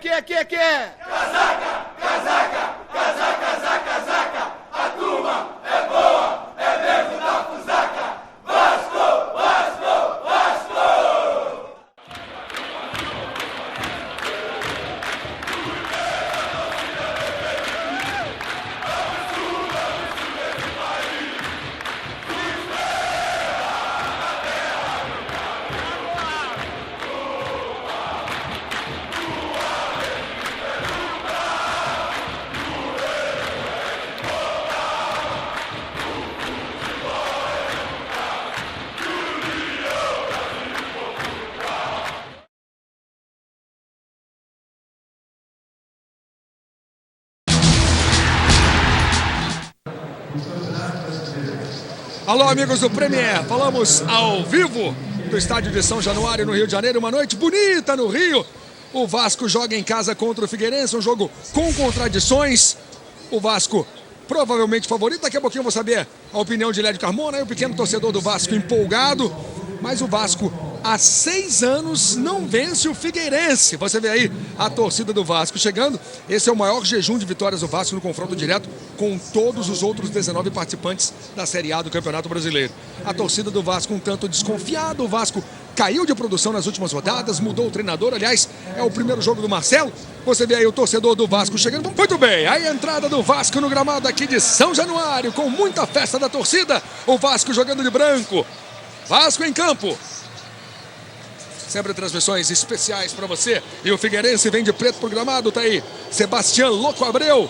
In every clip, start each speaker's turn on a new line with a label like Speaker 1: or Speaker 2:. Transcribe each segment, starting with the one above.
Speaker 1: que? Casaca, casaca, casaca, casaca, casaca. A turma é boa, é mesmo da fusaca. Vasco, Vasco, Vasco!
Speaker 2: Alô, amigos do Premier, falamos ao vivo do estádio de São Januário, no Rio de Janeiro. Uma noite bonita no Rio. O Vasco joga em casa contra o Figueirense, um jogo com contradições. O Vasco provavelmente favorito. Daqui a pouquinho eu vou saber a opinião de Lédio Carmona, aí o pequeno torcedor do Vasco empolgado. Mas o Vasco há 6 anos não vence o Figueirense. Você vê aí a torcida do Vasco chegando. Esse é o maior jejum de vitórias do Vasco no confronto direto com todos os outros 19 participantes da Série A do Campeonato Brasileiro. A torcida do Vasco um tanto desconfiada. O Vasco caiu de produção nas últimas rodadas, mudou o treinador. Aliás, é o primeiro jogo do Marcelo. Você vê aí o torcedor do Vasco chegando. Muito bem, aí a entrada do Vasco no gramado aqui de São Januário, com muita festa da torcida. O Vasco jogando de branco. Vasco em campo. Sempre transmissões especiais para você. E o Figueirense vem de preto pro gramado. Tá aí Sebastião Louco Abreu.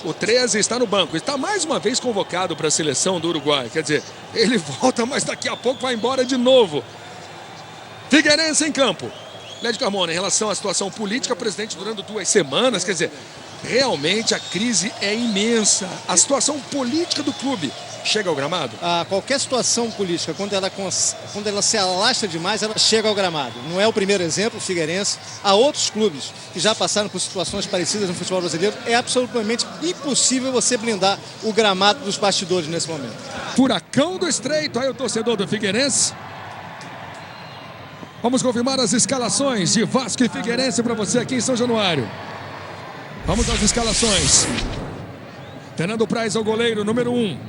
Speaker 2: O 13 está no banco. Está mais uma vez convocado para a seleção do Uruguai. Quer dizer, ele volta, mas daqui a pouco vai embora de novo. Figueirense em campo. Lédio Carmona, em relação à situação política, presidente, durante 2 semanas, quer dizer, realmente a crise é imensa. A situação política do clube chega ao gramado?
Speaker 3: Qualquer situação política, quando ela se alastra demais, ela chega ao gramado. Não é o primeiro exemplo, o Figueirense. Há outros clubes que já passaram por situações parecidas no futebol brasileiro. É absolutamente impossível você blindar o gramado dos bastidores nesse momento.
Speaker 2: Furacão do Estreito, aí o torcedor do Figueirense. Vamos confirmar as escalações de Vasco e Figueirense para você aqui em São Januário. Vamos às escalações. Fernando Praz é o goleiro, número 1.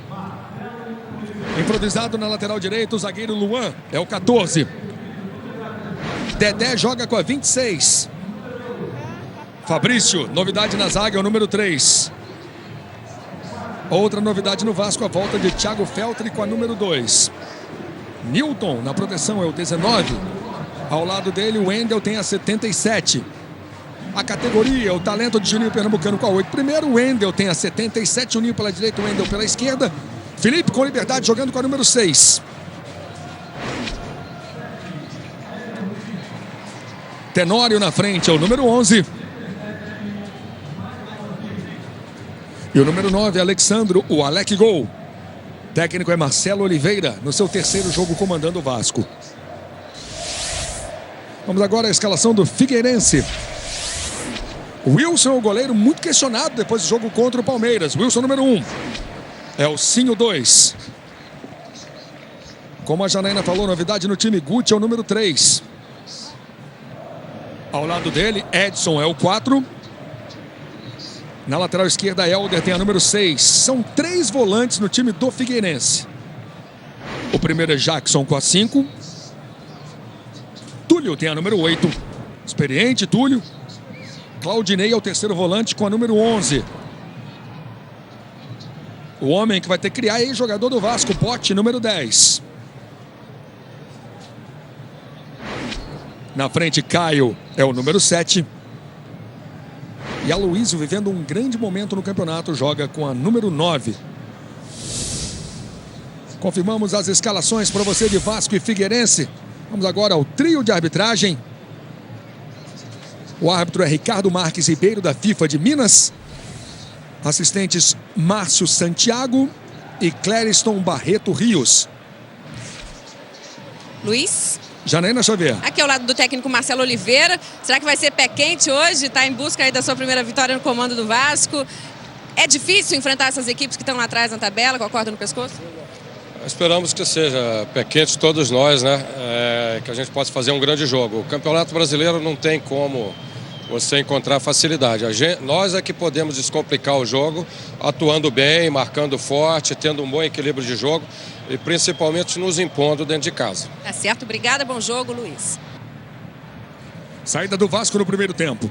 Speaker 2: Improvisado na lateral direita, o zagueiro Luan é o 14. Dedé joga com a 26. Fabrício, novidade na zaga, é o número 3. Outra novidade no Vasco, a volta de Thiago Feltri com a número 2. Newton na proteção é o 19. Ao lado dele, o Wendel tem a 77. A categoria, o talento de Juninho Pernambucano com a 8. Primeiro, o Wendel tem a 77. Juninho pela direita, o Wendel pela esquerda. Felipe com liberdade jogando com a número 6. Tenório na frente é o número 11. E o número 9, Alexandro, o Alec Gol. Técnico é Marcelo Oliveira, no seu 3º jogo comandando o Vasco. Vamos agora à escalação do Figueirense. Wilson, o goleiro, muito questionado depois do jogo contra o Palmeiras. Wilson, número 1. Elcinho, 2. Como a Janaína falou, novidade no time, Guti é o número 3. Ao lado dele, Edson é o 4. Na lateral esquerda, Helder tem a número 6. São 3 volantes no time do Figueirense. O primeiro é Jackson com a 5. Túlio tem a número 8. Experiente, Túlio. Claudinei é o 3º volante com a número 11. O homem que vai ter que criar aí, jogador do Vasco, Pote, número 10. Na frente, Caio é o número 7. E Aloysio, vivendo um grande momento no campeonato, joga com a número 9. Confirmamos as escalações para você de Vasco e Figueirense. Vamos agora ao trio de arbitragem. O árbitro é Ricardo Marques Ribeiro, da FIFA de Minas. Assistentes Márcio Santiago e Clériston Barreto Rios.
Speaker 4: Luiz.
Speaker 2: Janaína Xavier.
Speaker 4: Aqui ao lado do técnico Marcelo Oliveira. Será que vai ser pé quente hoje? Está em busca aí da sua primeira vitória no comando do Vasco. É difícil enfrentar essas equipes que estão lá atrás na tabela, com a corda no pescoço?
Speaker 5: Esperamos que seja pé quente todos nós, né? Que a gente possa fazer um grande jogo. O Campeonato Brasileiro não tem como você encontrar facilidade. Nós é que podemos descomplicar o jogo, atuando bem, marcando forte, tendo um bom equilíbrio de jogo e principalmente nos impondo dentro de casa.
Speaker 4: Tá certo, obrigada, bom jogo, Luiz.
Speaker 2: Saída do Vasco no primeiro tempo.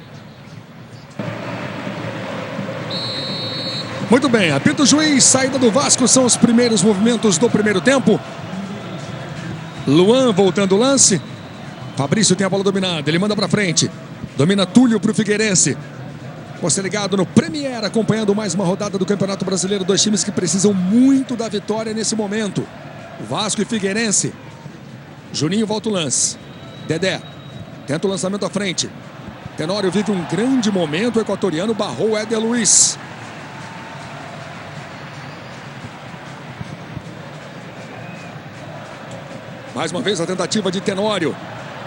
Speaker 2: Muito bem, apita o juiz, saída do Vasco, são os primeiros movimentos do primeiro tempo. Luan voltando o lance. Fabrício tem a bola dominada, ele manda pra frente. Domina Túlio pro Figueirense. Você ligado no Premier, acompanhando mais uma rodada do Campeonato Brasileiro. Dois times que precisam muito da vitória nesse momento. Vasco e Figueirense. Juninho volta o lance. Dedé tenta o lançamento à frente. Tenório vive um grande momento. O equatoriano barrou o Éder Luiz. Mais uma vez a tentativa de Tenório.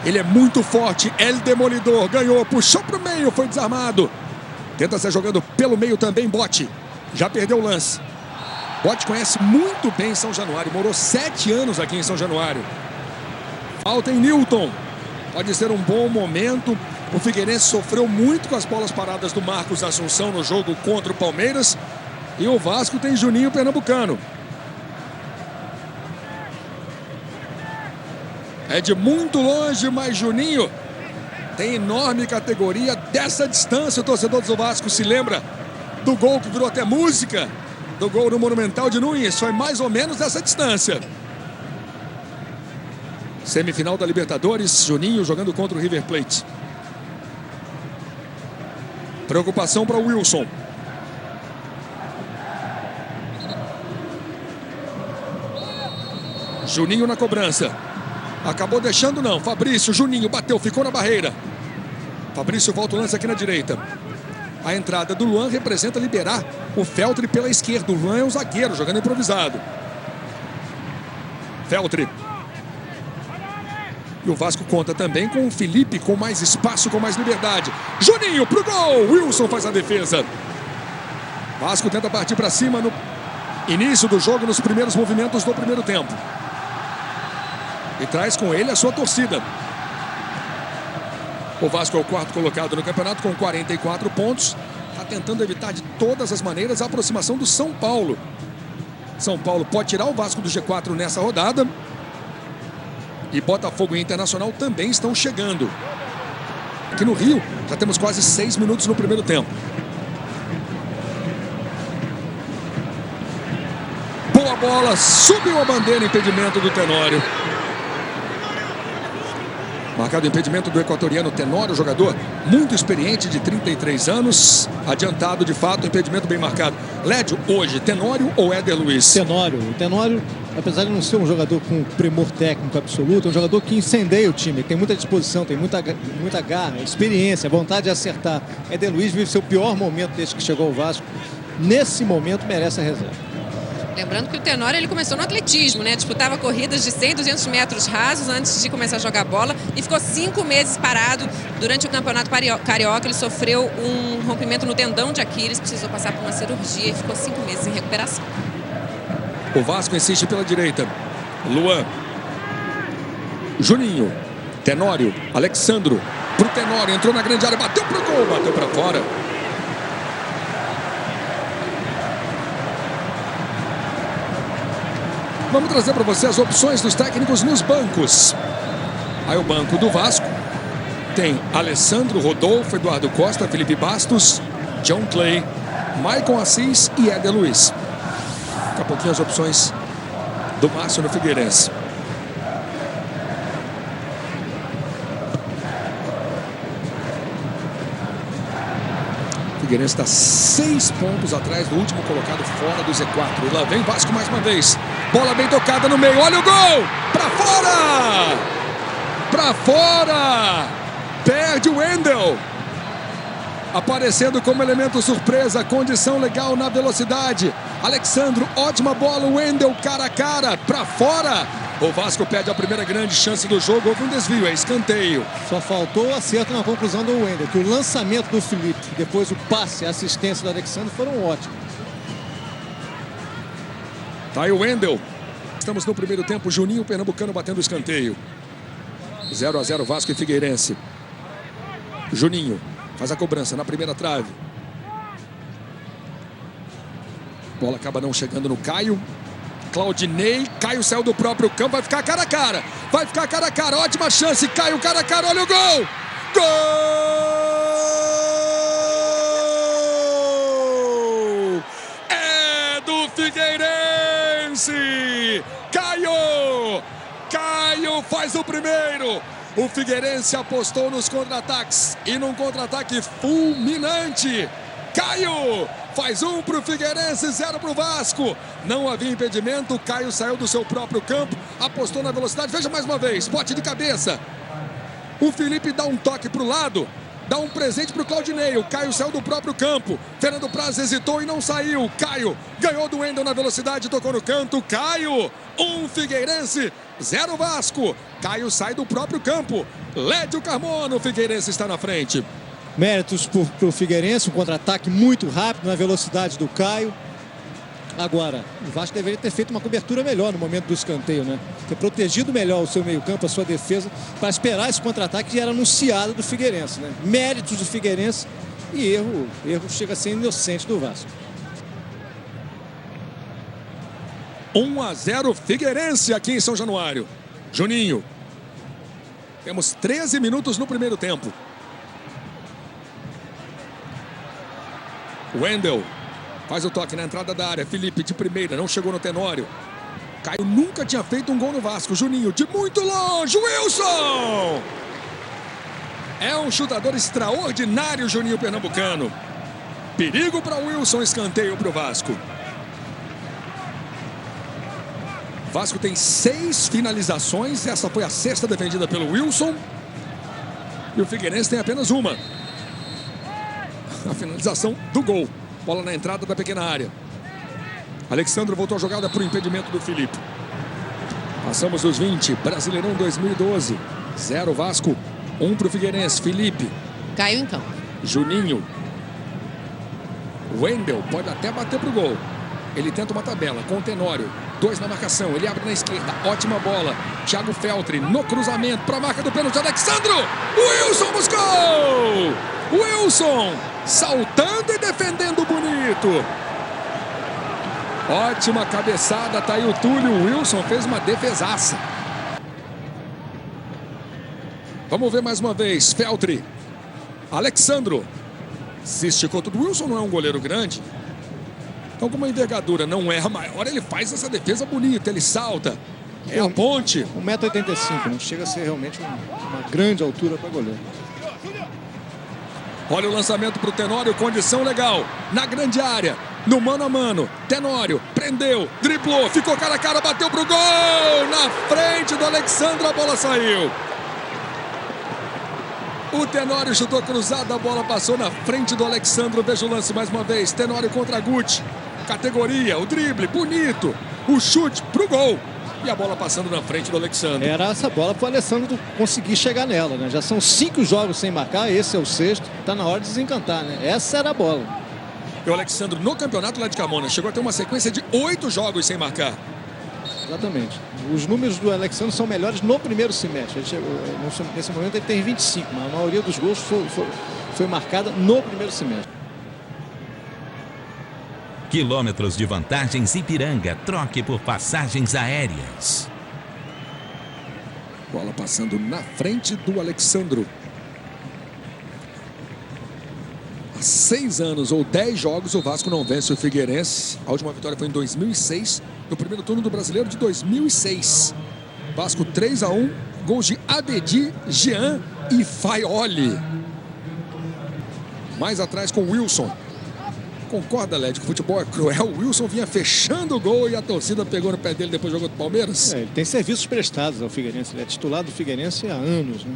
Speaker 2: Ele é muito forte, El Demolidor, ganhou, puxou para o meio, foi desarmado. Tenta ser jogando pelo meio também, Bote. Já perdeu o lance. Bote conhece muito bem São Januário, morou 7 anos aqui em São Januário. Falta em Newton. Pode ser um bom momento. O Figueirense sofreu muito com as bolas paradas do Marcos Assunção no jogo contra o Palmeiras. E o Vasco tem Juninho Pernambucano. É de muito longe, mas Juninho tem enorme categoria. Dessa distância, o torcedor do Vasco se lembra do gol que virou até música, do gol no Monumental de Nunes. Foi mais ou menos dessa distância. Semifinal da Libertadores, Juninho jogando contra o River Plate. Preocupação para o Wilson. Juninho na cobrança. Acabou deixando não, Fabrício, Juninho bateu, ficou na barreira. Fabrício volta o lance aqui na direita. A entrada do Luan representa liberar o Feltre pela esquerda. O Luan é um zagueiro, jogando improvisado. Feltre. E o Vasco conta também com o Felipe, com mais espaço, com mais liberdade. Juninho pro gol, Wilson faz a defesa. Vasco tenta partir para cima no início do jogo, nos primeiros movimentos do primeiro tempo. E traz com ele a sua torcida. O Vasco é o quarto colocado no campeonato com 44 pontos. Está tentando evitar de todas as maneiras a aproximação do São Paulo. São Paulo pode tirar o Vasco do G4 nessa rodada. E Botafogo e Internacional também estão chegando. Aqui no Rio já temos quase 6 minutos no primeiro tempo. Boa bola, subiu a bandeira, impedimento do Tenório. Marcado o impedimento do equatoriano Tenório, jogador muito experiente, de 33 anos. Adiantado, de fato, impedimento bem marcado. Lédio, hoje, Tenório ou Éder Luiz?
Speaker 3: Tenório. O Tenório, apesar de não ser um jogador com primor técnico absoluto, é um jogador que incendeia o time. Tem muita disposição, tem muita garra, experiência, vontade de acertar. Éder Luiz vive seu pior momento desde que chegou ao Vasco. Nesse momento, merece a reserva.
Speaker 4: Lembrando que o Tenório ele começou no atletismo, né? Disputava corridas de 100, 200 metros rasos antes de começar a jogar bola e ficou 5 meses parado durante o Campeonato Carioca. Ele sofreu um rompimento no tendão de Aquiles, precisou passar por uma cirurgia e ficou 5 meses em recuperação.
Speaker 2: O Vasco insiste pela direita. Luan. Juninho. Tenório. Alexandro. Pro Tenório, entrou na grande área, bateu pro gol, bateu para fora. Vamos trazer para você as opções dos técnicos nos bancos. Aí o banco do Vasco tem Alessandro, Rodolfo, Eduardo Costa, Felipe Bastos, John Clay, Maicon Assis e Éder Luiz. Daqui a pouquinho as opções do Márcio no Figueirense. O Figueirense está 6 pontos atrás do último colocado fora do Z4. E lá vem Vasco mais uma vez. Bola bem tocada no meio. Olha o gol! Pra fora! Pra fora! Perde o Wendel. Aparecendo como elemento surpresa. Condição legal na velocidade. Alexandro, ótima bola. O Wendel cara a cara. Pra fora! O Vasco perde a primeira grande chance do jogo. Houve um desvio, é escanteio.
Speaker 3: Só faltou o acerto na conclusão do Wendel, que o lançamento do Felipe, depois o passe, a assistência do Alexandre foram ótimos.
Speaker 2: Tá aí o Wendel. Estamos no primeiro tempo. Juninho Pernambucano batendo o escanteio. 0 a 0 Vasco e Figueirense. Juninho. Faz a cobrança na primeira trave. Bola acaba não chegando no Caio. Claudinei, Caio saiu do próprio campo, vai ficar cara a cara. Vai ficar cara a cara, ótima chance. Caio cara a cara, olha o gol! Gol! É do Figueirense! Caio! Caio faz o primeiro! O Figueirense apostou nos contra-ataques e num contra-ataque fulminante. Caio faz 1 para o Figueirense, 0 para o Vasco. Não havia impedimento, Caio saiu do seu próprio campo, apostou na velocidade. Veja mais uma vez, bote de cabeça. O Felipe dá um toque para o lado, dá um presente para o Claudinei. O Caio saiu do próprio campo. Fernando Praz hesitou e não saiu. Caio ganhou do Wendel na velocidade, tocou no canto. Caio, 1 Figueirense, 0 Vasco. Caio sai do próprio campo. Lédio Carmona, o Figueirense está na frente.
Speaker 3: Méritos para o Figueirense, um contra-ataque muito rápido na velocidade do Caio. Agora, o Vasco deveria ter feito uma cobertura melhor no momento do escanteio, né? Ter protegido melhor o seu meio-campo, a sua defesa, para esperar esse contra-ataque que era anunciado do Figueirense, né? Méritos do Figueirense e erro chega a ser inocente do Vasco.
Speaker 2: 1-0 Figueirense aqui em São Januário. Juninho. Temos 13 minutos no primeiro tempo. Wendel faz o toque na entrada da área. Felipe de primeira, não chegou no Tenório. Caio nunca tinha feito um gol no Vasco. Juninho de muito longe. Wilson! É um chutador extraordinário, Juninho Pernambucano. Perigo para Wilson, escanteio para o Vasco. Vasco tem 6 finalizações. Essa foi a 6ª defendida pelo Wilson. E o Figueirense tem apenas uma. A finalização do gol. Bola na entrada da pequena área. Alexandro voltou a jogada por impedimento do Felipe. Passamos os 20. Brasileirão 2012. 0 Vasco. 1 para o Figueirense. Felipe.
Speaker 4: Caio em campo.
Speaker 2: Juninho. Wendel pode até bater pro gol. Ele tenta uma tabela com o Tenório. 2 na marcação. Ele abre na esquerda. Ótima bola. Thiago Feltri no cruzamento para a marca do pênalti. Alexandro. Wilson buscou. Wilson saltando e defendendo bonito. Ótima cabeçada. Tá aí o Túlio. O Wilson fez uma defesaça. Vamos ver mais uma vez. Feltri. Alexandro. Se esticou tudo. O Wilson não é um goleiro grande. Então, como a envergadura não é a maior, ele faz essa defesa bonita. Ele salta. É a ponte.
Speaker 3: 1,85 m. Não chega a ser realmente uma grande altura para goleiro.
Speaker 2: Olha o lançamento para o Tenório, condição legal, na grande área, no mano a mano, Tenório, prendeu, driblou, ficou cara a cara, bateu para o gol, na frente do Alexandro, a bola saiu. O Tenório chutou cruzado, a bola passou na frente do Alexandro, veja o lance mais uma vez, Tenório contra Guti, categoria, o drible, bonito, o chute para o gol. E a bola passando na frente do Alexandro.
Speaker 3: Era essa bola para o Alexandro conseguir chegar nela, né? Já são 5 jogos sem marcar, esse é o 6º. Está na hora de desencantar, né? Essa era a bola.
Speaker 2: E o Alexandro no campeonato lá de Camona chegou a ter uma sequência de 8 jogos sem marcar.
Speaker 3: Exatamente. Os números do Alexandro são melhores no primeiro semestre. Ele chegou, nesse momento ele tem 25, mas a maioria dos gols foi marcada no primeiro semestre.
Speaker 6: Quilômetros de vantagens Ipiranga. Troque por passagens aéreas.
Speaker 2: Bola passando na frente do Alexandro. Há 6 anos ou 10 jogos o Vasco não vence o Figueirense. A última vitória foi em 2006, no primeiro turno do Brasileiro de 2006. Vasco 3-1, gols de Abedi, Jean e Faioli. Mais atrás com Wilson. Concorda, Led, que o futebol é cruel? O Wilson vinha fechando o gol e a torcida pegou no pé dele depois do jogo do Palmeiras?
Speaker 3: Ele tem serviços prestados ao Figueirense. Ele é titular do Figueirense há anos, né?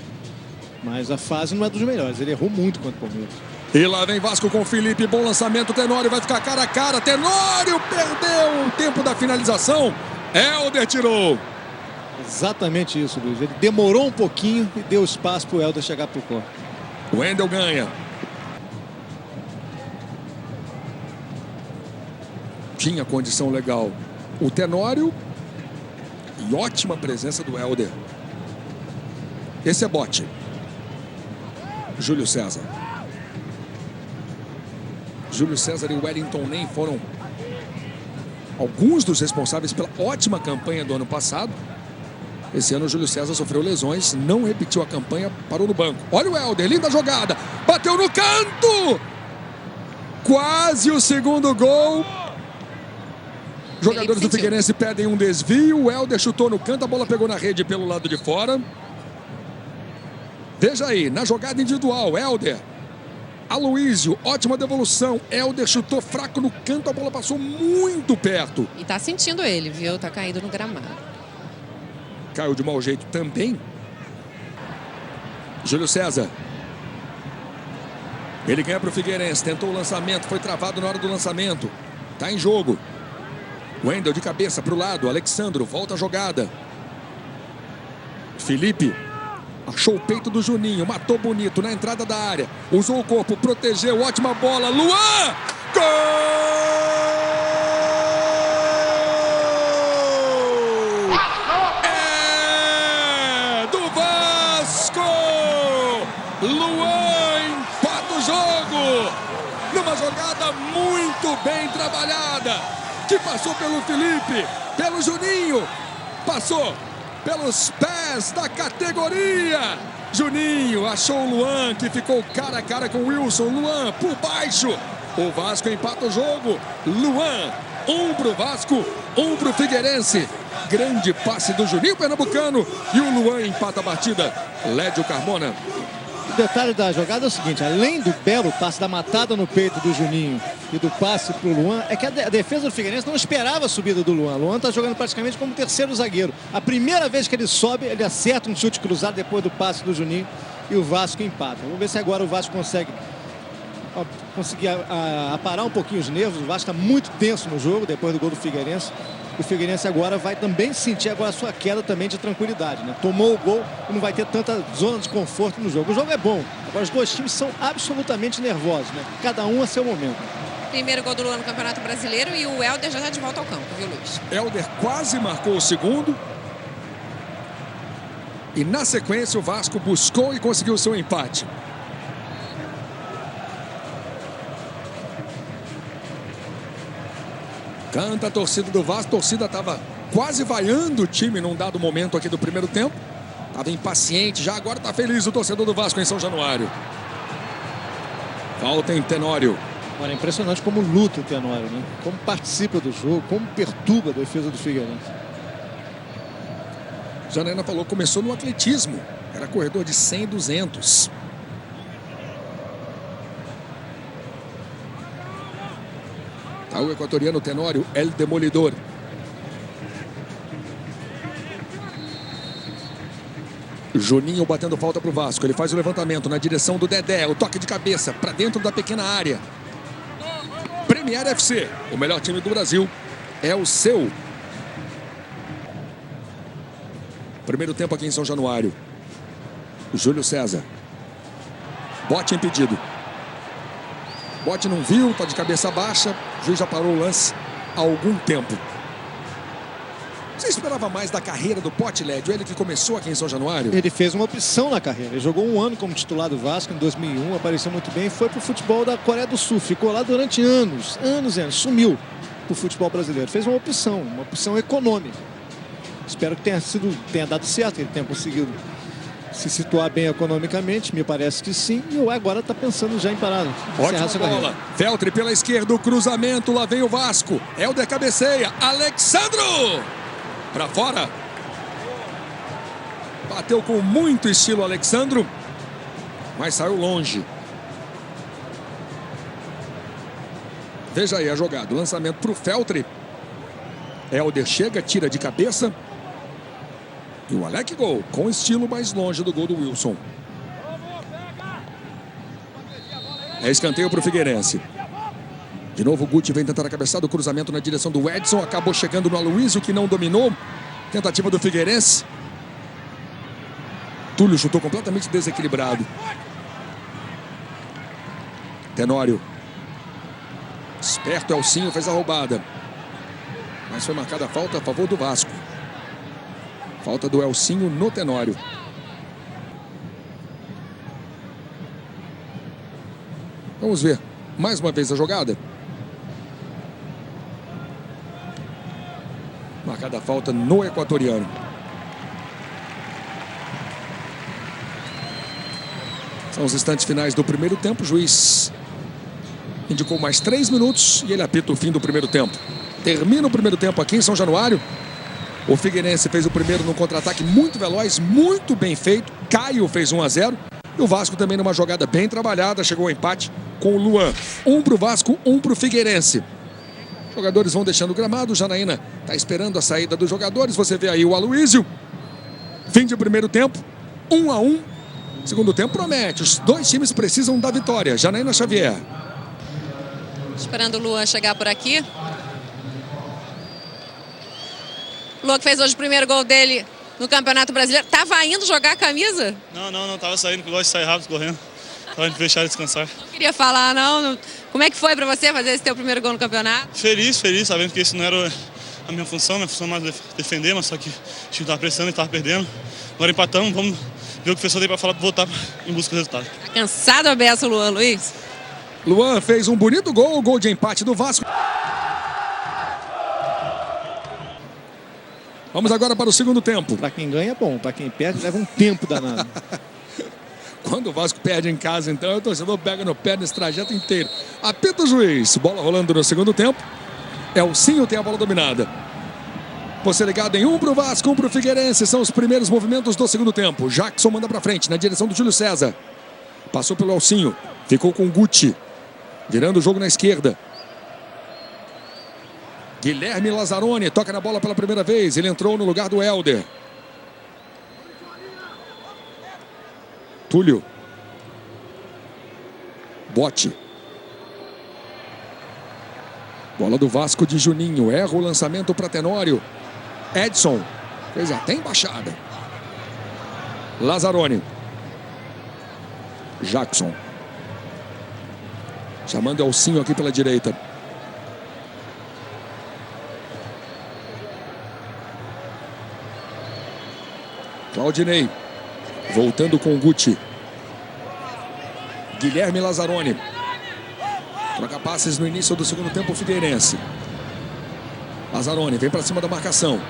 Speaker 3: Mas a fase não é dos melhores. Ele errou muito contra o Palmeiras.
Speaker 2: E lá vem Vasco com o Felipe. Bom lançamento. Tenório vai ficar cara a cara. Tenório perdeu o tempo da finalização. Helder tirou.
Speaker 3: Exatamente isso, Luiz. Ele demorou um pouquinho e deu espaço para o Helder chegar para o corpo.
Speaker 2: O Wendel ganha. Tinha condição legal o Tenório e ótima presença do Helder. Esse é bote. Júlio César. Júlio César e Wellington Nem foram alguns dos responsáveis pela ótima campanha do ano passado. Esse ano o Júlio César sofreu lesões, não repetiu a campanha, parou no banco. Olha o Helder, linda jogada, bateu no canto! Quase o segundo gol. Jogadores do Figueirense pedem um desvio, o Helder chutou no canto, a bola pegou na rede pelo lado de fora. Veja aí, na jogada individual, Helder. Aloísio, ótima devolução. Helder chutou fraco no canto, a bola passou muito perto.
Speaker 4: E tá sentindo ele, viu? Tá caindo no gramado.
Speaker 2: Caiu de mau jeito também. Júlio César. Ele ganha para o Figueirense, tentou o lançamento, foi travado na hora do lançamento. Tá em jogo. Wendel de cabeça para o lado, Alexandro, volta a jogada. Felipe achou o peito do Juninho, matou bonito na entrada da área. Usou o corpo, protegeu, ótima bola. Luan! Gol! É do Vasco! Luan empata o jogo! Numa jogada muito bem trabalhada, que passou pelo Felipe, pelo Juninho, passou pelos pés da categoria. Juninho achou o Luan, que ficou cara a cara com o Wilson. Luan por baixo. O Vasco empata o jogo. Luan, um pro Vasco, um pro Figueirense. Grande passe do Juninho Pernambucano e o Luan empata a partida. Lédio Carmona.
Speaker 3: O detalhe da jogada é o seguinte: além do belo passe, da matada no peito do Juninho e do passe pro Luan, é que a defesa do Figueirense não esperava a subida do Luan. O Luan tá jogando praticamente como terceiro zagueiro. A primeira vez que ele sobe, ele acerta um chute cruzado depois do passe do Juninho e o Vasco empata. Vamos ver se agora o Vasco consegue aparar um pouquinho os nervos. O Vasco está muito tenso no jogo depois do gol do Figueirense. O Figueirense agora vai também sentir agora a sua queda também de tranquilidade, né? Tomou o gol e não vai ter tanta zona de conforto no jogo. O jogo é bom. Agora os dois times são absolutamente nervosos, né? Cada um a seu momento.
Speaker 4: Primeiro gol do Luan no Campeonato Brasileiro e o Helder já está de volta ao campo, viu, Luiz?
Speaker 2: Helder quase marcou o segundo. E na sequência o Vasco buscou e conseguiu o seu empate. Canta a torcida do Vasco. A torcida estava quase vaiando o time num dado momento aqui do primeiro tempo. Estava impaciente, já agora está feliz o torcedor do Vasco em São Januário. Falta em Tenório.
Speaker 3: Olha, é impressionante como luta o Tenório, né? Como participa do jogo, como perturba a defesa do Figueirense.
Speaker 2: Janaína falou, começou no atletismo. Era corredor de 100 e 200. Tá o equatoriano Tenório, El Demolidor. Juninho batendo falta pro Vasco. Ele faz o levantamento na direção do Dedé. O toque de cabeça para dentro da pequena área. Premier FC, o melhor time do Brasil, é o seu. Primeiro tempo aqui em São Januário. Júlio César. Bote impedido. Bote não viu, tá de cabeça baixa. O juiz já parou o lance há algum tempo. Você esperava mais da carreira do Pote, Lédio? Ele que começou aqui em São Januário?
Speaker 3: Ele fez uma opção na carreira. Ele jogou um ano como titular do Vasco em 2001, apareceu muito bem. Foi pro futebol da Coreia do Sul. Ficou lá durante anos. Sumiu pro futebol brasileiro. Fez uma opção econômica. Espero que tenha dado certo. Ele tenha conseguido se situar bem economicamente. Me parece que sim. E o agora está pensando já em parar.
Speaker 2: Ótima bola. Feltre pela esquerda, o cruzamento. Lá vem o Vasco. Helder cabeceia. Alexandro! Para fora. Bateu com muito estilo Alexandro, mas saiu longe. Veja aí a jogada. O lançamento para o Feltre. Helder chega, tira de cabeça. E o Alec gol, com estilo mais longe do gol do Wilson. É escanteio para o Figueirense. De novo o Guti vem tentar a cabeçada, o cruzamento na direção do Edson. Acabou chegando no Aloísio, que não dominou. Tentativa do Figueirense. Túlio chutou completamente desequilibrado. Tenório. Esperto Elcinho fez a roubada. Mas foi marcada a falta a favor do Vasco. Falta do Elcinho no Tenório. Vamos ver Mais uma vez a jogada. Marcada a falta no equatoriano. São os instantes finais do primeiro tempo. O juiz indicou mais 3 minutos e ele apita o fim do primeiro tempo. Termina o primeiro tempo aqui em São Januário. O Figueirense fez o primeiro num contra-ataque muito veloz, muito bem feito. Caio fez 1-0. E o Vasco também numa jogada bem trabalhada. Chegou ao empate com o Luan. 1 para o Vasco, 1 para o Figueirense. Jogadores vão deixando o gramado. O Janaína está esperando a saída dos jogadores. Você vê aí o Aloísio. Fim de primeiro tempo, 1-1. Segundo tempo promete. Os dois times precisam da vitória. Janaína Xavier.
Speaker 4: Esperando o Luan chegar por aqui. Luan que fez hoje o primeiro gol dele no Campeonato Brasileiro. Tava indo jogar a camisa?
Speaker 7: Não, tava saindo, que eu gosto de sair rápido, correndo. Tava indo fechar e descansar.
Speaker 4: Não queria falar, não. Como é que foi pra você fazer esse teu primeiro gol no campeonato?
Speaker 7: Feliz, sabendo que isso não era a minha função é mais defender, mas só que o time tava pressionando e tava perdendo. Agora empatamos, vamos ver o que o professor tem pra falar pra voltar em busca do resultado.
Speaker 4: Tá cansado a beça o Luan, Luiz?
Speaker 2: Luan fez um bonito gol, gol de empate do Vasco. Vamos agora para o segundo tempo.
Speaker 3: Para quem ganha é bom, para quem perde leva um tempo danado.
Speaker 2: Quando o Vasco perde em casa, então, o torcedor pega no pé nesse trajeto inteiro. Apita o juiz. Bola rolando no segundo tempo. Elcinho tem a bola dominada. Você ligado em 1 para o Vasco, 1 para o Figueirense. São os primeiros movimentos do segundo tempo. Jackson manda para frente, na direção do Júlio César. Passou pelo Elcinho. Ficou com o Guti. Virando o jogo na esquerda. Guilherme Lazzaroni toca na bola pela primeira vez. Ele entrou no lugar do Helder. Túlio. Bote. Bola do Vasco de Juninho. Erra o lançamento para Tenório. Edson. Fez até embaixada. Lazzaroni. Jackson. Chamando Elcinho aqui pela direita. Claudinei. Voltando com o Guti. Guilherme Lazzaroni. Troca passes no início do segundo tempo o Figueirense. Lazzaroni vem para cima da marcação.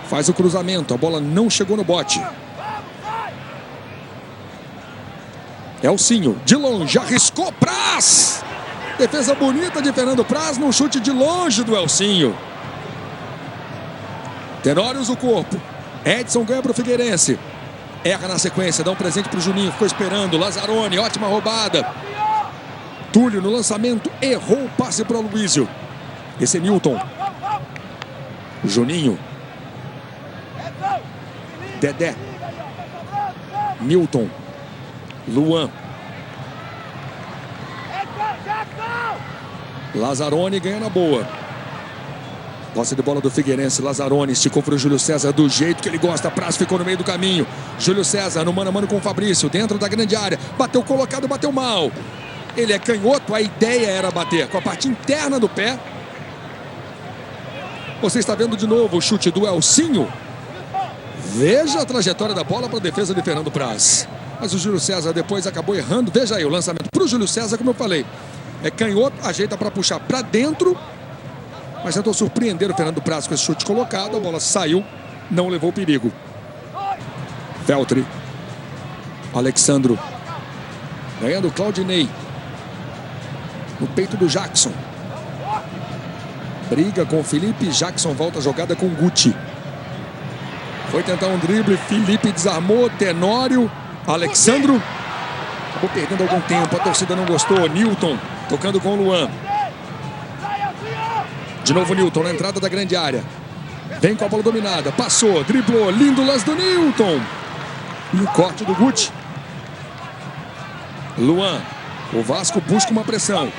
Speaker 2: Faz o cruzamento. A bola não chegou no bote. Elcinho, de longe, arriscou Praz. Defesa bonita de Fernando Praz num chute de longe do Elcinho. Tenório usa o corpo. Edson ganha para o Figueirense. Erra na sequência, dá um presente para o Juninho, ficou esperando. Lazzaroni, ótima roubada. Túlio no lançamento, errou o passe para o Aloísio. Esse é Newton. Juninho. Dedé. Newton. Luan. Lazzaroni ganha na boa. Posse de bola do Figueirense. Lazzaroni esticou para o Júlio César do jeito que ele gosta. Praz ficou no meio do caminho. Júlio César no mano a mano com o Fabrício. Dentro da grande área. Bateu colocado, bateu mal. Ele é canhoto. A ideia era bater com a parte interna do pé. Você está vendo de novo o chute do Elcinho. Veja a trajetória da bola para a defesa de Fernando Praz. Mas o Júlio César depois acabou errando. Veja aí o lançamento para o Júlio César, como eu falei. É canhoto, ajeita para puxar para dentro. Mas tentou surpreender o Fernando Praz com esse chute colocado. A bola saiu, não levou perigo. Veltri. Alexandro. Ganhando o Claudinei. No peito do Jackson. Briga com o Felipe. Jackson volta a jogada com o Guti. Foi tentar um drible. Felipe desarmou. Tenório. Alexandro. Acabou perdendo algum tempo. A torcida não gostou. Newton tocando com o Luan. De novo Newton na entrada da grande área. Vem com a bola dominada. Passou, driblou. Lindo lance do Newton. E o corte do Guti. Luan. O Vasco busca uma pressão.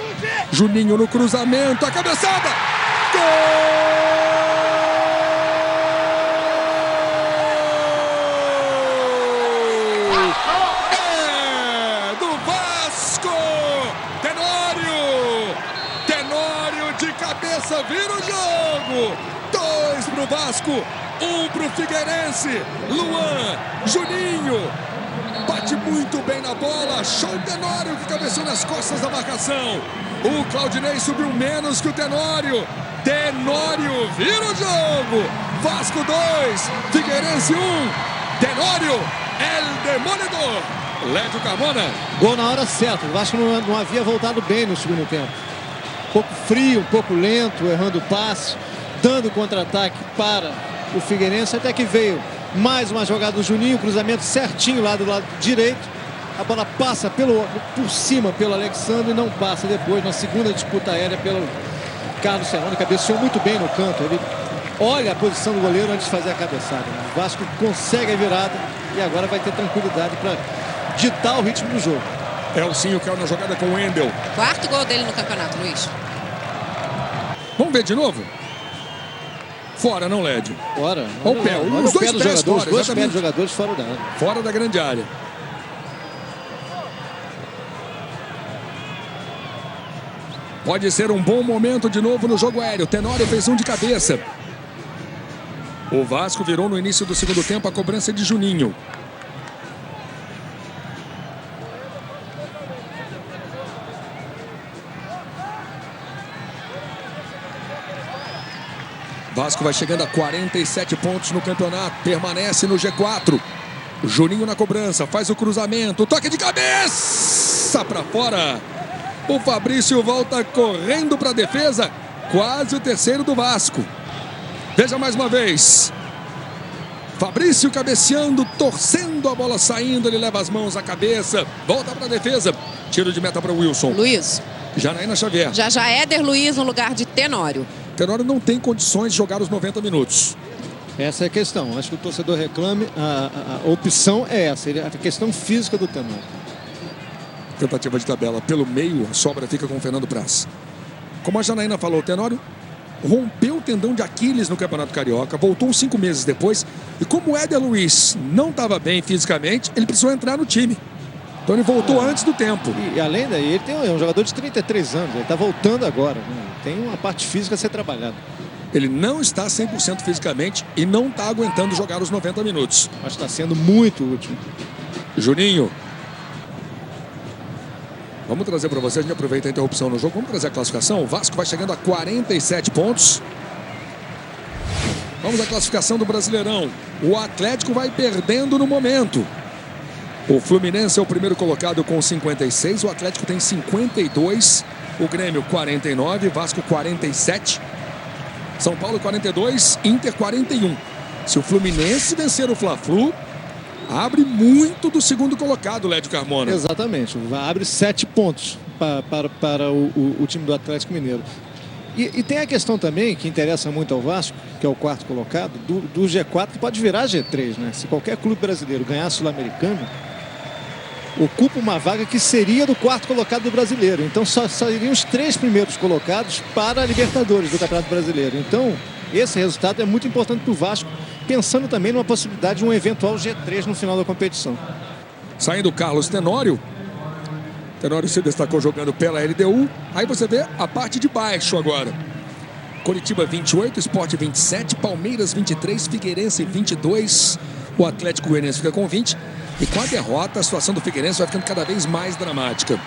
Speaker 2: Juninho no cruzamento. A cabeçada. Gol! É do Vasco. Tenório. Tenório de cabeça vira o jogo. 2 pro Vasco, 1 pro Figueirense. Luan, Juninho. Bate muito bem na bola. Show Tenório que cabeceou nas costas da marcação. O Claudinei subiu menos que o Tenório. Tenório vira o jogo. Vasco 2, Figueirense 1. Tenório, El Demolidor. Lédio Carmona.
Speaker 3: Gol na hora certa. O Vasco não havia voltado bem no segundo tempo. Um pouco frio, um pouco lento, errando o passe, dando contra-ataque para o Figueirense, até que veio mais uma jogada do Juninho, cruzamento certinho lá do lado direito. A bola passa por cima pelo Alexandre e não passa depois na segunda disputa aérea pelo Carlos Serrano. Cabeceou muito bem no canto. Ele olha a posição do goleiro antes de fazer a cabeçada. O Vasco consegue a virada e agora vai ter tranquilidade para ditar o ritmo do jogo.
Speaker 2: Elcinho caiu na jogada com o Wendel.
Speaker 4: Quarto gol dele no campeonato, Luiz.
Speaker 2: Vamos ver de novo? Fora, não, Lédio?
Speaker 3: Fora.
Speaker 2: Olha o pé.
Speaker 3: Olha
Speaker 2: Os
Speaker 3: o pé
Speaker 2: dois
Speaker 3: dos
Speaker 2: pés
Speaker 3: jogadores,
Speaker 2: fora,
Speaker 3: dois pés
Speaker 2: exatamente.
Speaker 3: dos jogadores fora da área.
Speaker 2: Fora da grande área. Pode ser um bom momento de novo no jogo aéreo. Tenório fez um de cabeça. O Vasco virou no início do segundo tempo a cobrança de Juninho. Vasco vai chegando a 47 pontos no campeonato. Permanece no G4. Juninho na cobrança. Faz o cruzamento. Toque de cabeça para fora. O Fabrício volta correndo para a defesa. Quase o terceiro do Vasco. Veja mais uma vez. Fabrício cabeceando, torcendo a bola saindo. Ele leva as mãos à cabeça. Volta para a defesa. Tiro de meta para o Wilson.
Speaker 4: Luiz.
Speaker 2: Janaína Xavier.
Speaker 4: Já Éder Luiz no lugar de Tenório.
Speaker 2: Tenório não tem condições de jogar os 90 minutos.
Speaker 3: Essa é a questão. Acho que o torcedor reclame. A opção é essa. A questão física do Tenório.
Speaker 2: Tentativa de tabela pelo meio. A sobra fica com o Fernando Praz. Como a Janaína falou, o Tenório rompeu o tendão de Aquiles no Campeonato Carioca. Voltou uns 5 meses depois. E como o Éder Luiz não estava bem fisicamente, ele precisou entrar no time. Então ele voltou antes do tempo.
Speaker 3: E além daí, ele é um jogador de 33 anos. Ele está voltando agora. Né? Tem uma parte física a ser trabalhada.
Speaker 2: Ele não está 100% fisicamente e não está aguentando jogar os 90 minutos.
Speaker 3: Mas está sendo muito útil.
Speaker 2: Juninho. Vamos trazer para vocês, a gente aproveita a interrupção no jogo. Vamos trazer a classificação. O Vasco vai chegando a 47 pontos. Vamos à classificação do Brasileirão. O Atlético vai perdendo no momento. O Fluminense é o primeiro colocado com 56. O Atlético tem 52. O Grêmio 49. Vasco 47. São Paulo 42. Inter 41. Se o Fluminense vencer o Fla-Flu, abre muito do segundo colocado, Lédio Carmona.
Speaker 3: Exatamente. Abre 7 pontos para o time do Atlético Mineiro. E tem a questão também, que interessa muito ao Vasco, que é o quarto colocado, do G4, que pode virar G3, né? Se qualquer clube brasileiro ganhar a Sul-Americana, ocupa uma vaga que seria do quarto colocado do brasileiro. Então só iriam os 3 primeiros colocados para a Libertadores do Campeonato Brasileiro. Então esse resultado é muito importante para o Vasco, pensando também numa possibilidade de um eventual G3 no final da competição.
Speaker 2: Saindo o Carlos Tenório. Tenório se destacou jogando pela LDU. Aí você vê a parte de baixo agora. Coritiba 28, Sport 27, Palmeiras 23, Figueirense 22. O Atlético Goianiense fica com 20. E com a derrota, a situação do Figueirense vai ficando cada vez mais dramática.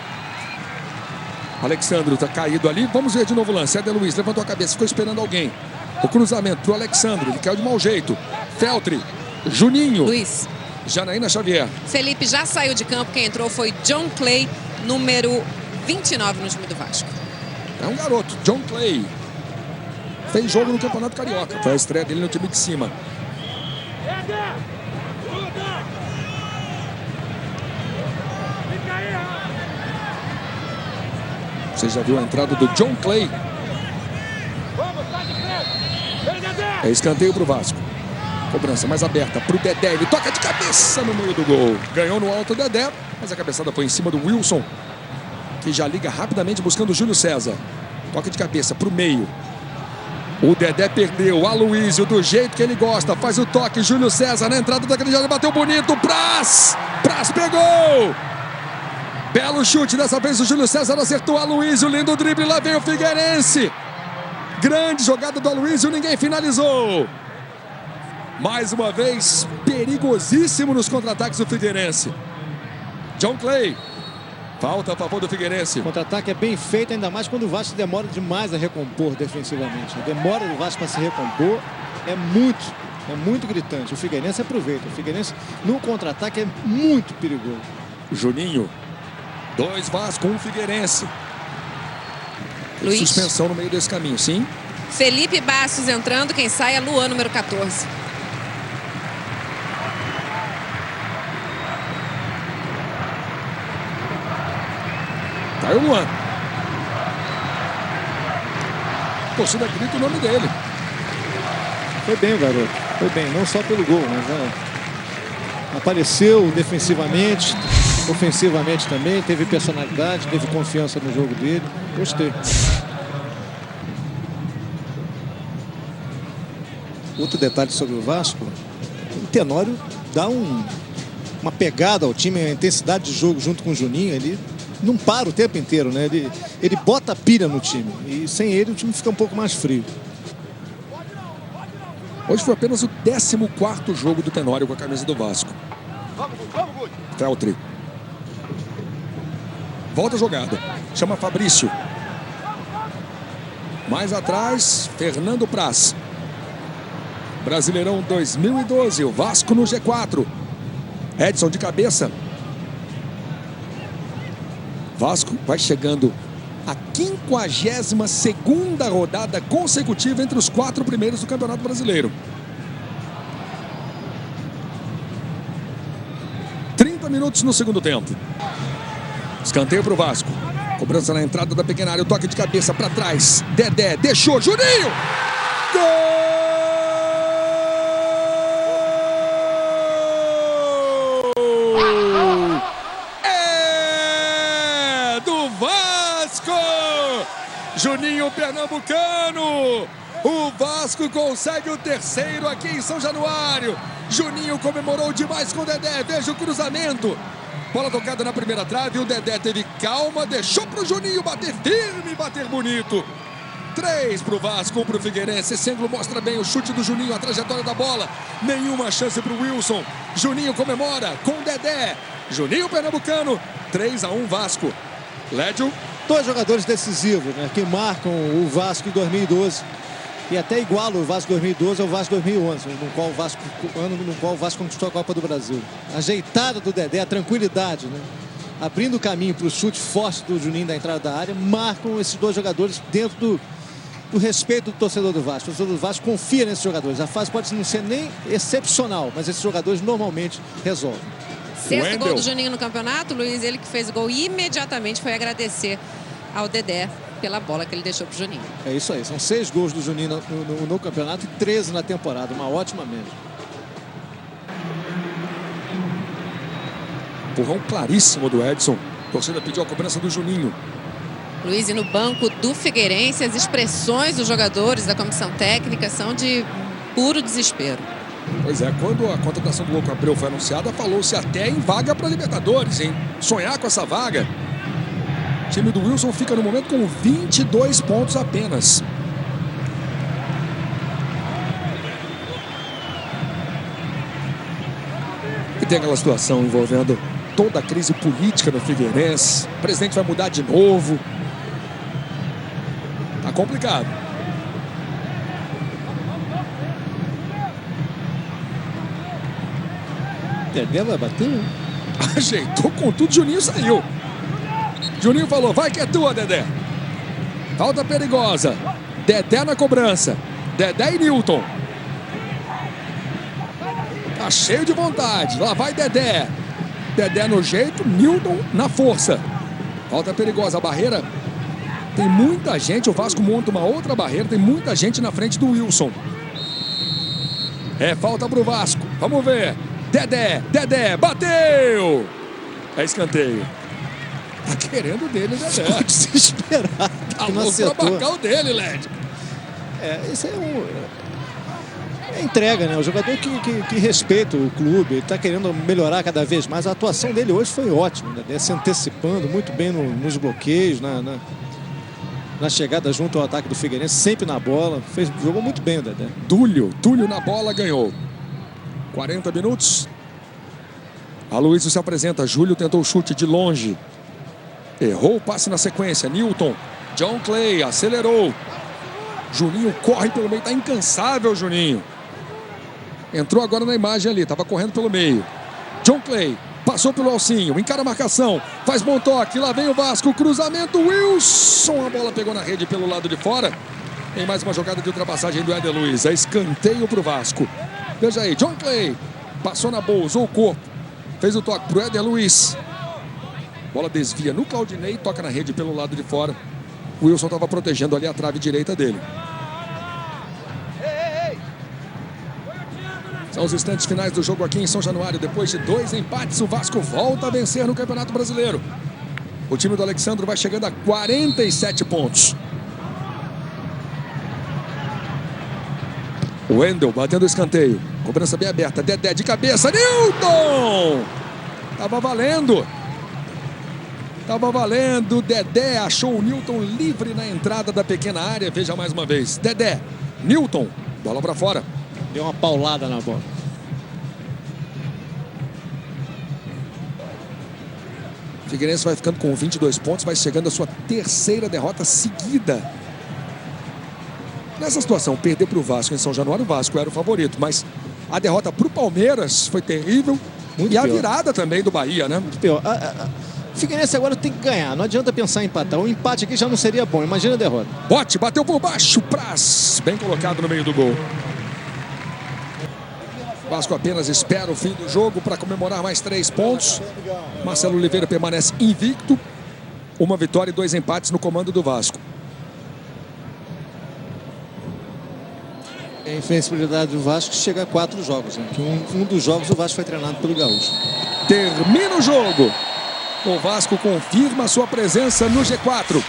Speaker 2: Alexandre está caído ali. Vamos ver de novo o lance. Éder Luiz levantou a cabeça, ficou esperando alguém. O cruzamento para o Alexandre. Ele caiu de mau jeito. Feltri, Juninho.
Speaker 4: Luiz.
Speaker 2: Janaína Xavier.
Speaker 4: Felipe já saiu de campo. Quem entrou foi John Clay, número 29 no time do Vasco.
Speaker 2: É um garoto, John Clay. Fez jogo no Campeonato Carioca. Foi a estreia dele no time de cima. Você já viu a entrada do John Clay? É escanteio para o Vasco. Cobrança mais aberta para o Dedé. Ele toca de cabeça no meio do gol. Ganhou no alto o Dedé, mas a cabeçada foi em cima do Wilson, que já liga rapidamente buscando o Júlio César. Toca de cabeça para o meio. O Dedé perdeu. Aloísio, do jeito que ele gosta, faz o toque. Júlio César na entrada da grande área, bateu bonito. Praz pegou. Belo chute, dessa vez o Júlio César acertou. Aloísio, lindo drible, lá vem o Figueirense. Grande jogada do Aloísio, ninguém finalizou. Mais uma vez, perigosíssimo nos contra-ataques do Figueirense. John Clay. Falta a favor do Figueirense.
Speaker 3: O contra-ataque é bem feito, ainda mais quando o Vasco demora demais a recompor defensivamente. A demora do Vasco para se recompor é muito gritante. O Figueirense aproveita. O Figueirense no contra-ataque é muito perigoso.
Speaker 2: Juninho. 2 Vasco, 1 Figueirense.
Speaker 4: Luiz.
Speaker 2: Suspensão no meio desse caminho, sim.
Speaker 4: Felipe Bastos entrando, quem sai é Luan, número 14.
Speaker 2: Tá aí o Luan. A torcida grita o nome dele.
Speaker 3: Foi bem o garoto. Foi bem, não só pelo gol, mas apareceu defensivamente, ofensivamente também, teve personalidade, teve confiança no jogo dele. Gostei. Outro detalhe sobre o Vasco, o Tenório dá uma pegada ao time, a intensidade de jogo junto com o Juninho, ele não para o tempo inteiro, né? Ele bota a pilha no time e sem ele o time fica um pouco mais frio.
Speaker 2: Hoje foi apenas o 14º jogo do Tenório com a camisa do Vasco. Feltri. Volta a jogada. Chama Fabrício. Mais atrás, Fernando Praz. Brasileirão 2012, o Vasco no G4. Edson de cabeça. Vasco vai chegando à 52ª rodada consecutiva entre os 4 primeiros do Campeonato Brasileiro. 30 minutos no segundo tempo. Escanteio para o Vasco. Cobrança na entrada da pequena área. O toque de cabeça para trás. Dedé deixou. Juninho! Gol! É do Vasco! Juninho Pernambucano! O Vasco consegue o 3º aqui em São Januário. Juninho comemorou demais com o Dedé. Veja o cruzamento. Bola tocada na primeira trave. O Dedé teve calma. Deixou para o Juninho bater firme, bater bonito. 3 para o Vasco, 1 para o Figueirense. Esse ângulo mostra bem o chute do Juninho, a trajetória da bola. Nenhuma chance para o Wilson. Juninho comemora com o Dedé. Juninho Pernambucano. 3-1 Vasco. Lédio.
Speaker 3: 2 jogadores decisivos, né, que marcam o Vasco em 2012 e até igualam o Vasco 2012 ao Vasco 2011, ano no qual o Vasco conquistou a Copa do Brasil. A ajeitada do Dedé, a tranquilidade, né, abrindo o caminho para o chute forte do Juninho da entrada da área, marcam esses 2 jogadores dentro do respeito do torcedor do Vasco. O torcedor do Vasco confia nesses jogadores. A fase pode não ser nem excepcional, mas esses jogadores normalmente resolvem.
Speaker 4: 6º gol do Juninho no campeonato. Luiz, ele que fez o gol, imediatamente foi agradecer ao Dedé pela bola que ele deixou pro Juninho.
Speaker 3: É isso aí, são 6 gols do Juninho no campeonato e 13 na temporada, uma ótima média.
Speaker 2: Empurrão claríssimo do Edson. A torcida pediu a cobrança do Juninho.
Speaker 4: Luiz, e no banco do Figueirense, as expressões dos jogadores da comissão técnica são de puro desespero.
Speaker 2: Pois é, quando a contratação do Louco Abreu foi anunciada, falou-se até em vaga para Libertadores, hein? Sonhar com essa vaga. O time do Wilson fica no momento com 22 pontos apenas. E tem aquela situação envolvendo toda a crise política no Figueirense. O presidente vai mudar de novo. Tá complicado.
Speaker 3: Dedé vai bater?
Speaker 2: Ajeitou com tudo, Juninho saiu. Juninho falou, vai que é tua, Dedé. Falta perigosa. Dedé na cobrança. Dedé e Newton. Tá cheio de vontade. Lá vai Dedé. Dedé no jeito, Newton na força. Falta perigosa. A barreira tem muita gente. O Vasco monta uma outra barreira. Tem muita gente na frente do Wilson. É falta pro Vasco. Vamos ver. Dedé, bateu! É escanteio. Tá querendo dele, Dedé.
Speaker 3: Ficou desesperado.
Speaker 2: Tá louco pra marcar o dele, Led.
Speaker 3: Isso é entrega, né? O jogador que respeita o clube, ele tá querendo melhorar cada vez mais. A atuação dele hoje foi ótima, né? Se antecipando muito bem nos bloqueios, na chegada junto ao ataque do Figueirense, sempre na bola. Jogou muito bem o Dedé.
Speaker 2: Túlio na bola, ganhou. 40 minutos. Aloysio se apresenta. Júlio tentou o chute de longe. Errou o passe na sequência. Newton. John Clay acelerou. Juninho corre pelo meio. Está incansável, Juninho. Entrou agora na imagem ali. Estava correndo pelo meio. John Clay. Passou pelo Alcinho. Encara a marcação. Faz bom toque. Lá vem o Vasco. Cruzamento. Wilson. A bola pegou na rede pelo lado de fora. Tem mais uma jogada de ultrapassagem do Éder Luiz. É escanteio para o Vasco. Veja aí. John Clay. Passou na boa. Usou o corpo. Fez o toque para o Éder Luiz. Bola desvia no Claudinei. Toca na rede pelo lado de fora. O Wilson estava protegendo ali a trave direita dele. São os instantes finais do jogo aqui em São Januário. Depois de 2 empates, o Vasco volta a vencer no Campeonato Brasileiro. O time do Alexandre vai chegando a 47 pontos. O Wendel batendo o escanteio. Cobrança bem aberta. Dedé de cabeça. Newton! Tava valendo. Tava valendo. Dedé achou o Newton livre na entrada da pequena área. Veja mais uma vez. Dedé. Newton. Bola para fora.
Speaker 3: Deu uma paulada na bola.
Speaker 2: Figueirense vai ficando com 22 pontos. Vai chegando a sua 3ª derrota seguida. Nessa situação, perder para o Vasco em São Januário, o Vasco era o favorito. Mas a derrota para o Palmeiras foi terrível.
Speaker 3: Muito
Speaker 2: e
Speaker 3: pior.
Speaker 2: A virada também do Bahia, né?
Speaker 3: Muito pior. O Figueirense agora tem que ganhar. Não adianta pensar em empatar. O empate aqui já não seria bom. Imagina a derrota.
Speaker 2: Bote, bateu por baixo. Praz, bem colocado no meio do gol. Vasco apenas espera o fim do jogo para comemorar mais 3 pontos. Marcelo Oliveira permanece invicto. 1 vitória e 2 empates no comando do Vasco.
Speaker 3: A invencibilidade do Vasco chega a 4 jogos. Né? Que um dos jogos o Vasco foi treinado pelo Gaúcho.
Speaker 2: Termina o jogo. O Vasco confirma sua presença no G4.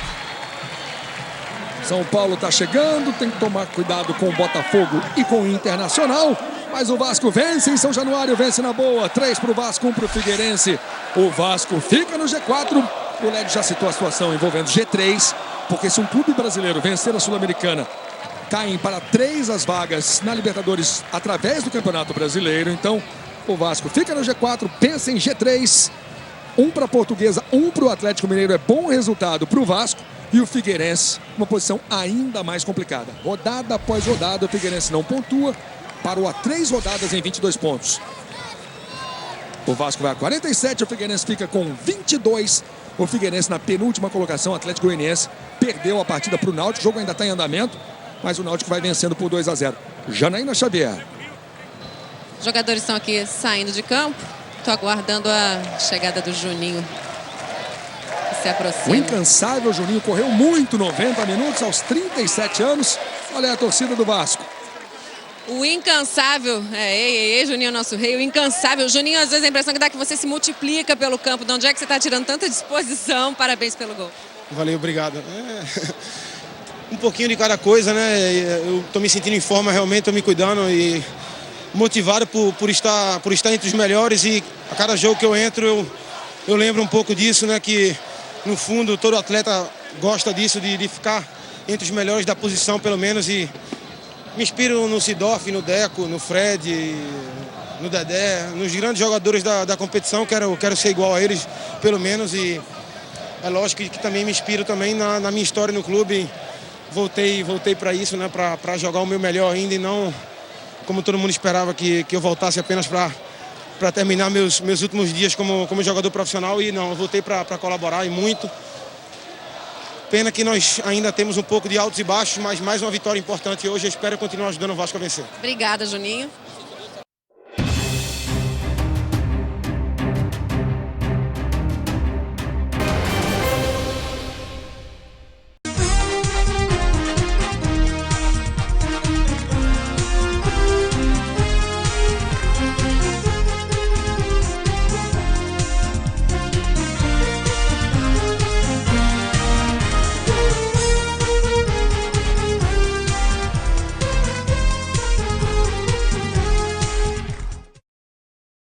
Speaker 2: São Paulo está chegando. Tem que tomar cuidado com o Botafogo e com o Internacional. Mas o Vasco vence em São Januário, vence na boa. 3 para o Vasco, 1 para o Figueirense. O Vasco fica no G4. O Led já citou a situação envolvendo G3. Porque se um clube brasileiro vencer a Sul-Americana, caem para 3 as vagas na Libertadores através do Campeonato Brasileiro. Então, o Vasco fica no G4, pensa em G3. 1 para a Portuguesa, 1 para o Atlético Mineiro. É bom resultado para o Vasco. E o Figueirense, uma posição ainda mais complicada. Rodada após rodada, o Figueirense não pontua. Parou a 3 rodadas em 22 pontos. O Vasco vai a 47, o Figueirense fica com 22. O Figueirense na penúltima colocação, o Atlético Goianiense perdeu a partida para o Náutico. O jogo ainda está em andamento, mas o Náutico vai vencendo por 2-0. Janaína Xavier.
Speaker 4: Os jogadores estão aqui saindo de campo. Estou aguardando a chegada do Juninho, que se
Speaker 2: O
Speaker 4: aproxima.
Speaker 2: incansável Juninho correu muito, 90 minutos aos 37 anos. Olha aí a torcida do Vasco.
Speaker 4: O incansável, Juninho, nosso rei, o incansável. Juninho, às vezes a impressão que dá que você se multiplica pelo campo. De onde é que você está tirando tanta disposição? Parabéns pelo gol.
Speaker 8: Valeu, obrigado. Um pouquinho de cada coisa, né? Eu estou me sentindo em forma realmente, estou me cuidando e motivado por estar entre os melhores. E a cada jogo que eu entro, eu lembro um pouco disso, né? Que no fundo todo atleta gosta disso, de ficar entre os melhores da posição, pelo menos. E me inspiro no Sidorf, no Deco, no Fred, no Dedé, nos grandes jogadores da competição. Quero ser igual a eles, pelo menos. E é lógico que também me inspiro também na minha história no clube. Voltei para isso, né? Para jogar o meu melhor ainda e não como todo mundo esperava que eu voltasse apenas para terminar meus últimos dias como jogador profissional. E não, eu voltei para colaborar e muito. Pena que nós ainda temos um pouco de altos e baixos, mas mais uma vitória importante hoje. Eu espero continuar ajudando o Vasco a vencer.
Speaker 4: Obrigada, Juninho.